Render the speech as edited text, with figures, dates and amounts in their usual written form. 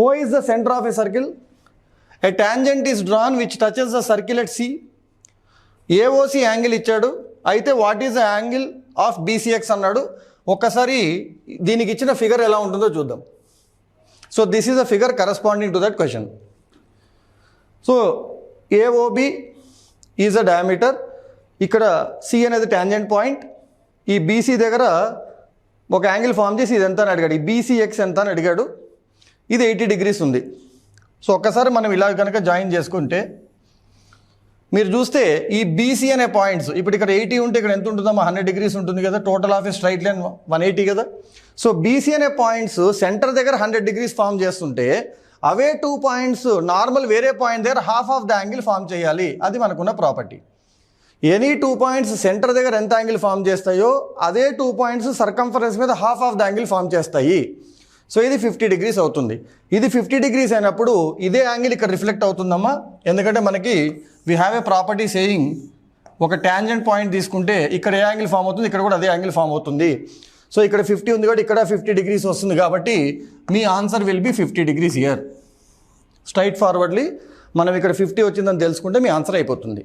O is the center of a circle. A tangent is drawn which touches the circle at C. AOC angle ఇచ్చాడు, అయితే what is the angle of BCX అన్నాడు. ఒక్కసారి దీనికి ఇచ్చిన figure ఎలా ఉంటుందో చూద్దాం. So this is a figure corresponding to that question. So AOB is a diameter, ఇక్కడ C అనేది ట్యాంజెంట్ పాయింట్, ఈ BC దగ్గర ఒక యాంగిల్ ఫామ్ చేసి ఇది ఎంత అని అడిగాడు, ఈ BCX ఎంత అని అడిగాడు. ఇది 80 degrees ఉంది. సో ఒక్కసారి మనం ఇలా కనుక జాయిన్ చేసుకుంటే మీరు చూస్తే ఈ BC అనే పాయింట్స్ ఇప్పుడు ఇక్కడ 80 ఉంటే ఇక్కడ ఎంత ఉంటుందమ్మా, 100 degrees ఉంటుంది కదా. Total of a straight line 180 కదా. సో BC అనే పాయింట్స్ సెంటర్ దగ్గర 100 degrees ఫామ్ చేస్తుంటే అవే 2 పాయింట్స్ నార్మల్ వేరే పాయింట్ దగ్గర half of the angle form చేయాలి. అది మనకున్న ప్రాపర్టీ. ఎనీ 2 పాయింట్స్ సెంటర్ దగ్గర ఎంత యాంగిల్ ఫామ్ చేస్తాయో అదే 2 పాయింట్స్ సర్కంఫరెన్స్ మీద half of the angle form చేస్తాయి. సో ఇది 50 degrees అవుతుంది. ఇది 50 degrees అయినప్పుడు ఇదే యాంగిల్ ఇక్కడ రిఫ్లెక్ట్ అవుతుందమ్మా, ఎందుకంటే మనకి we have a property saying ఒక ట్యాంజెంట్ పాయింట్ తీసుకుంటే ఇక్కడ ఏ యాంగిల్ ఫామ్ అవుతుంది, ఇక్కడ కూడా అదే యాంగిల్ ఫామ్ అవుతుంది. సో ఇక్కడ 50 ఉంది కాబట్టి ఇక్కడ 50 degrees వస్తుంది, కాబట్టి మీ answer will be 50 degrees here. Straightforwardly మనం ఇక్కడ 50 వచ్చిందని తెలుసుకుంటే మీ ఆన్సర్ అయిపోతుంది.